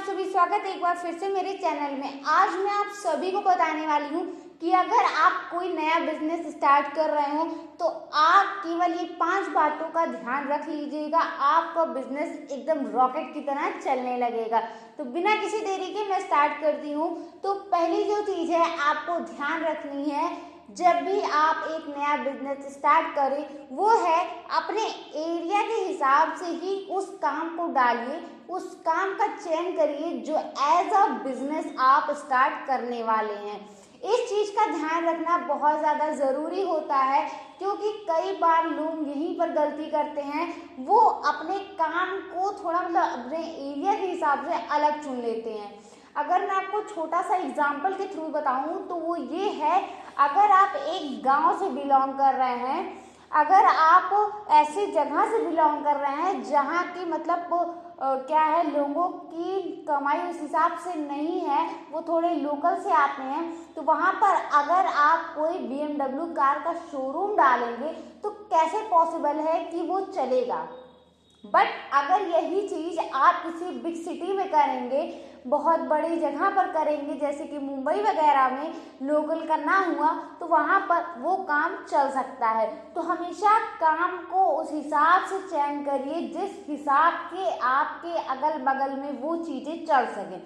सभी स्वागत है एक बार फिर से मेरे चैनल में। आज मैं आप सभी को बताने वाली हूँ कि अगर आप कोई नया बिजनेस स्टार्ट कर रहे हो तो आप केवल ये 5 बातों का ध्यान रख लीजिएगा, आपका बिजनेस एकदम रॉकेट की तरह चलने लगेगा। तो बिना किसी देरी के मैं स्टार्ट करती हूँ। तो पहली जो चीज़ है आपको ध्यान रखनी है जब भी आप एक नया बिजनेस स्टार्ट करें, वो है अपने एरिया के हिसाब से ही उस काम को डालिए, उस काम का चयन करिए जो एज अ बिजनेस आप स्टार्ट करने वाले हैं। इस चीज़ का ध्यान रखना बहुत ज़्यादा ज़रूरी होता है, क्योंकि कई बार लोग यहीं पर गलती करते हैं, वो अपने काम को थोड़ा अपने एरिया के हिसाब से अलग चुन लेते हैं। अगर मैं आपको छोटा सा एग्जाम्पल के थ्रू बताऊं तो वो ये है, अगर आप एक गांव से बिलोंग कर रहे हैं, अगर आप ऐसी जगह से बिलोंग कर रहे हैं जहां की क्या है, लोगों की कमाई उस हिसाब से नहीं है, वो थोड़े लोकल से आते हैं, तो वहाँ पर अगर आप कोई BMW कार का शोरूम डालेंगे तो कैसे पॉसिबल है कि वो चलेगा। बट अगर यही चीज़ आप किसी बिग सिटी में करेंगे, बहुत बड़ी जगह पर करेंगे, जैसे कि मुंबई वगैरह में लोकल का ना हुआ, तो वहाँ पर वो काम चल सकता है। तो हमेशा काम को उस हिसाब से चयन करिए जिस हिसाब के आपके अगल बगल में वो चीज़ें चल सकें।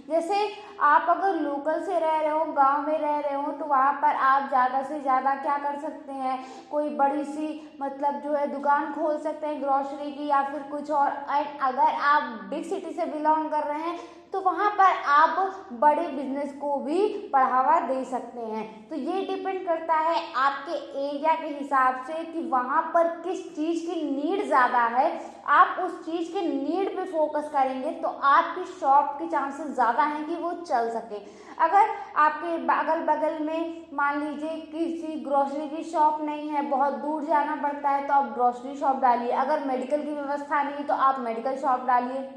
जैसे आप अगर लोकल से रह रहे हो, गांव में रह रहे हो, तो वहाँ पर आप ज़्यादा से ज़्यादा क्या कर सकते हैं, कोई बड़ी सी जो है दुकान खोल सकते हैं ग्रोसरी की या फिर कुछ और। एंड अगर आप बिग सिटी से बिलोंग कर रहे हैं तो वहाँ पर आप बड़े बिजनेस को भी बढ़ावा दे सकते हैं। तो ये डिपेंड करता है आपके एरिया के हिसाब से कि वहाँ पर किस चीज़ की नीड ज़्यादा है। आप उस चीज़ के नीड पे फोकस करेंगे तो आपकी शॉप के चांसेस ज़्यादा हैं कि वो चल सके। अगर आपके अगल बगल में मान लीजिए किसी ग्रोसरी की शॉप नहीं है, बहुत दूर जाना पड़ता है, तो आप ग्रोसरी शॉप डालिए। अगर मेडिकल की व्यवस्था नहीं है तो आप मेडिकल शॉप डालिए।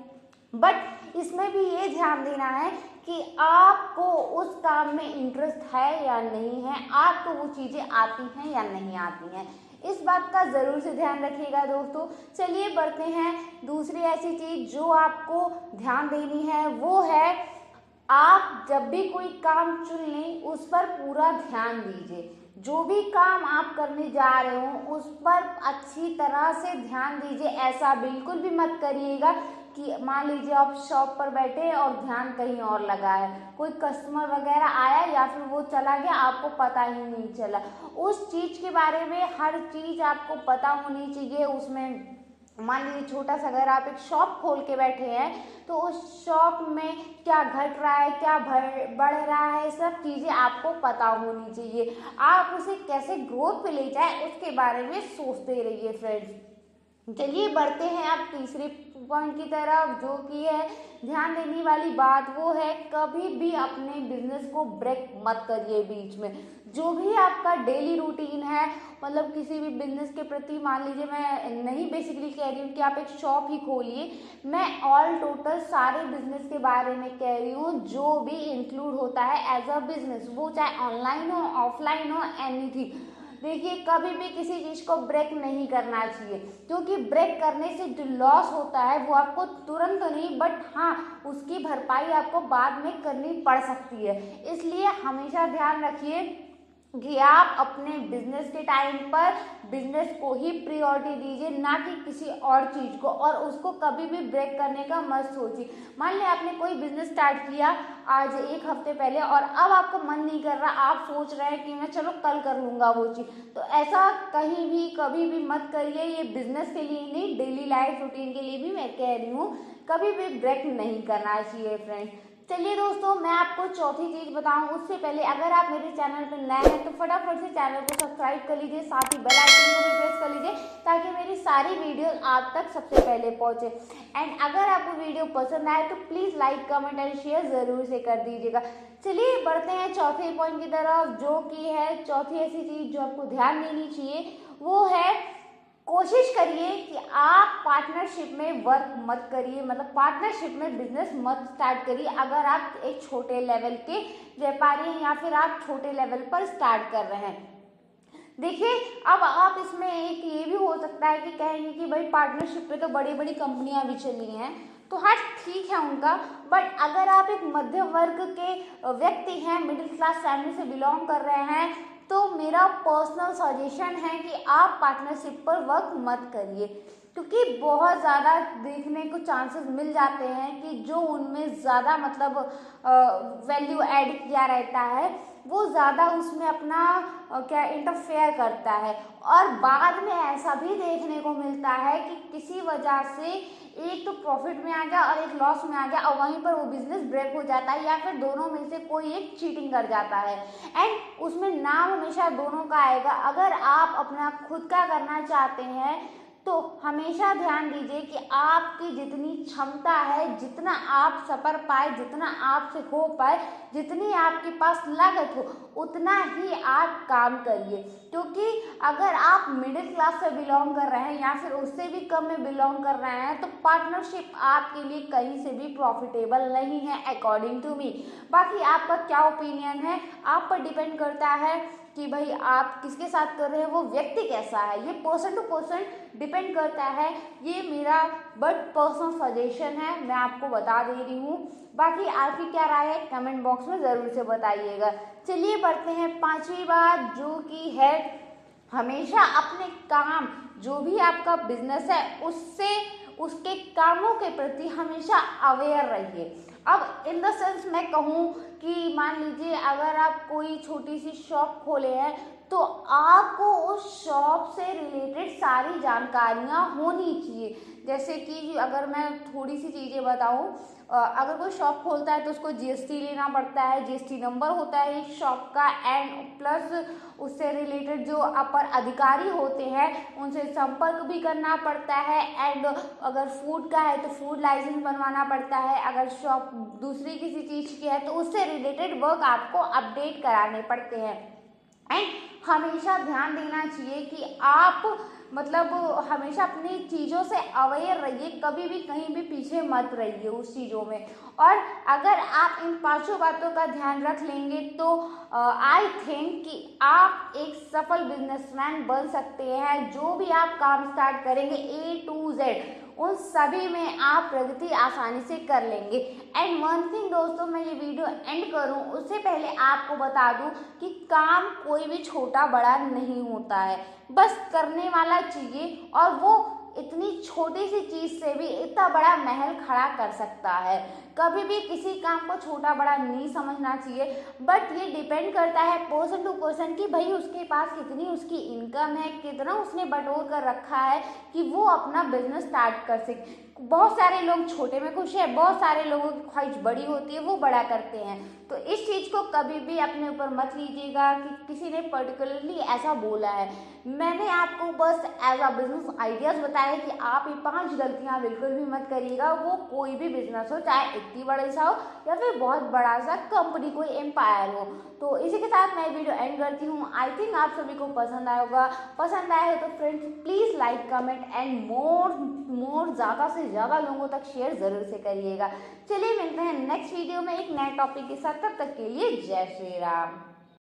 बट इसमें भी ये ध्यान देना है कि आपको उस काम में इंटरेस्ट है या नहीं है, आपको वो चीज़ें आती हैं या नहीं आती हैं, इस बात का ज़रूर से ध्यान रखिएगा दोस्तों। चलिए बढ़ते हैं। दूसरी ऐसी चीज़ जो आपको ध्यान देनी है वो है, आप जब भी कोई काम चुन लें उस पर पूरा ध्यान दीजिए। जो भी काम आप करने जा रहे हो उस पर अच्छी तरह से ध्यान दीजिए। ऐसा बिल्कुल भी मत करिएगा कि मान लीजिए आप शॉप पर बैठे और ध्यान कहीं और लगा है, कोई कस्टमर वगैरह आया या फिर वो चला गया, आपको पता ही नहीं चला। उस चीज़ के बारे में हर चीज़ आपको पता होनी चाहिए। उसमें मान लीजिए छोटा सा अगर आप एक शॉप खोल के बैठे हैं तो उस शॉप में क्या घट रहा है, क्या बढ़ रहा है, सब चीज़ें आपको पता होनी चाहिए। आप उसे कैसे ग्रोथ पे ले जाए उसके बारे में सोचते रहिए फ्रेंड्स। चलिए बढ़ते हैं अब तीसरे पॉइंट की तरफ, जो कि है ध्यान देने वाली बात, वो है कभी भी अपने बिजनेस को ब्रेक मत करिए बीच में। जो भी आपका डेली रूटीन है, किसी भी बिजनेस के प्रति, मान लीजिए मैं नहीं बेसिकली कह रही हूँ कि आप एक शॉप ही खोलिए, मैं ऑल टोटल सारे बिजनेस के बारे में कह रही हूँ जो भी इंक्लूड होता है एज अ बिजनेस, वो चाहे ऑनलाइन हो ऑफलाइन हो एनीथिंग। देखिए कभी भी किसी चीज़ को ब्रेक नहीं करना चाहिए, क्योंकि ब्रेक करने से जो लॉस होता है वो आपको तुरंत तो नहीं, बट हाँ उसकी भरपाई आपको बाद में करनी पड़ सकती है। इसलिए हमेशा ध्यान रखिए कि आप अपने बिजनेस के टाइम पर बिजनेस को ही प्रायोरिटी दीजिए, ना कि किसी और चीज़ को, और उसको कभी भी ब्रेक करने का मत सोचिए। मान लिया आपने कोई बिजनेस स्टार्ट किया आज 1 हफ्ते पहले और अब आपको मन नहीं कर रहा, आप सोच रहे हैं कि मैं चलो कल कर लूँगा वो चीज़, तो ऐसा कहीं भी कभी भी मत करिए। ये बिजनेस के लिए नहीं, डेली लाइफ रूटीन के लिए भी मैं कह रही हूँ, कभी भी ब्रेक नहीं करना चाहिए फ्रेंड्स। चलिए दोस्तों, मैं आपको चौथी चीज़ बताऊं उससे पहले, अगर आप मेरे चैनल पर नए हैं तो फटाफट से चैनल को सब्सक्राइब कर लीजिए, साथ ही बेल आइकन को भी प्रेस कर लीजिए ताकि मेरी सारी वीडियोस आप तक सबसे पहले पहुंचे। एंड अगर आपको वीडियो पसंद आए तो please like comment and share ज़रूर से कर दीजिएगा। चलिए बढ़ते हैं चौथे पॉइंट की तरफ, जो कि है चौथी ऐसी चीज़ जो आपको ध्यान देनी चाहिए, वो है कोशिश करिए कि आप पार्टनरशिप में वर्क मत करिए, पार्टनरशिप में बिजनेस मत स्टार्ट करिए अगर आप एक छोटे लेवल के व्यापारी हैं या फिर आप छोटे लेवल पर स्टार्ट कर रहे हैं। देखिए अब आप इसमें एक ये भी हो सकता है कि कहेंगे कि भाई पार्टनरशिप पे तो बड़ी बड़ी कंपनियां भी चली हैं, तो हाँ ठीक है उनका, बट अगर आप एक मध्यम वर्ग के व्यक्ति हैं, मिडिल क्लास फैमिली से बिलोंग कर रहे हैं, तो मेरा पर्सनल सजेशन है कि आप पार्टनरशिप पर वर्क मत करिए, क्योंकि बहुत ज़्यादा देखने को चांसेस मिल जाते हैं कि जो उनमें ज़्यादा मतलब वैल्यू ऐड किया रहता है वो ज़्यादा उसमें अपना क्या इंटरफेयर करता है, और बाद में ऐसा भी देखने को मिलता है कि किसी वजह से एक तो प्रॉफिट में आ गया और एक लॉस में आ गया, और वहीं पर वो बिजनेस ब्रेक हो जाता है, या फिर दोनों में से कोई एक चीटिंग कर जाता है, एंड उसमें नाम हमेशा दोनों का आएगा। अगर आप अपना खुद का करना चाहते हैं तो हमेशा ध्यान दीजिए कि आपकी जितनी क्षमता है, जितना आप सफर पाए, जितना आपसे हो पाए, जितनी आपके पास लागत हो, उतना ही आप काम करिए, क्योंकि अगर आप मिडिल क्लास से बिलोंग कर रहे हैं या फिर उससे भी कम में बिलोंग कर रहे हैं तो पार्टनरशिप आपके लिए कहीं से भी प्रॉफिटेबल नहीं है अकॉर्डिंग टू मी। बाकी आपका क्या ओपिनियन है, आप पर डिपेंड करता है कि भाई आप किसके साथ कर रहे हैं, वो व्यक्ति कैसा है, ये पर्सन टू पर्सन डिपेंड करता है। ये मेरा बट पर्सनल सजेशन है, मैं आपको बता दे रही हूँ। बाकी आपकी क्या राय है कमेंट बॉक्स में ज़रूर से बताइएगा। चलिए बढ़ते हैं 5वीं बात, जो कि है हमेशा अपने काम, जो भी आपका बिजनेस है उससे, उसके कामों के प्रति हमेशा अवेयर रहिए। अब इन द सेंस मैं कहूँ कि मान लीजिए अगर आप कोई छोटी सी शॉप खोले हैं तो आपको उस शॉप से रिलेटेड सारी जानकारियाँ होनी चाहिए। जैसे कि अगर मैं थोड़ी सी चीज़ें बताऊँ, अगर कोई शॉप खोलता है तो उसको जीएसटी लेना पड़ता है, जीएसटी नंबर होता है एक शॉप का, एंड प्लस उससे रिलेटेड जो अपर अधिकारी होते हैं उनसे संपर्क भी करना पड़ता है, एंड अगर फूड का है तो फूड लाइसेंस बनवाना पड़ता है, अगर शॉप दूसरी किसी चीज़ की है तो उससे रिलेटेड वर्क आपको अपडेट कराने पड़ते हैं। एंड हमेशा ध्यान देना चाहिए कि आप मतलब हमेशा अपनी चीज़ों से अवेयर रहिए, कभी भी कहीं भी पीछे मत रहिए उस चीज़ों में। और अगर आप इन 5 बातों का ध्यान रख लेंगे तो आई थिंक कि आप एक सफल बिजनेसमैन बन सकते हैं। जो भी आप काम स्टार्ट करेंगे A to Z उन सभी में आप प्रगति आसानी से कर लेंगे। एंड वन थिंग दोस्तों, मैं ये वीडियो एंड करूं उससे पहले आपको बता दूं कि काम कोई भी छोटा बड़ा नहीं होता है, बस करने वाला चाहिए, और वो इतनी छोटी सी चीज़ से भी इतना बड़ा महल खड़ा कर सकता है। कभी भी किसी काम को छोटा बड़ा नहीं समझना चाहिए, बट ये डिपेंड करता है पर्सन टू पर्सन कि भाई उसके पास कितनी उसकी इनकम है, कितना उसने बटोर कर रखा है कि वो अपना बिजनेस स्टार्ट कर सके। बहुत सारे लोग छोटे में खुश है, बहुत सारे लोगों की ख्वाहिश बड़ी होती है, वो बड़ा करते हैं। तो इस चीज़ को कभी भी अपने ऊपर मत लीजिएगा कि किसी ने पर्टिकुलरली ऐसा बोला है। मैंने आपको बस एज अ बिजनेस आइडियाज़ बताया कि आप ये 5 गलतियाँ बिल्कुल भी मत करिएगा, वो कोई भी बिजनेस हो, चाहे इतनी बड़ी सा हो या फिर बहुत बड़ा सा कंपनी, कोई एम्पायर हो। तो इसी के साथ मैं वीडियो एंड करती हूँ। आई थिंक आप सभी को पसंद आया होगा। पसंद आया है तो friends please like comment and more ज़्यादा से ज़्यादा लोगों तक शेयर ज़रूर से करिएगा। चलिए मिलते हैं नेक्स्ट वीडियो में एक नए टॉपिक के साथ, तब तक के लिए जय श्री राम।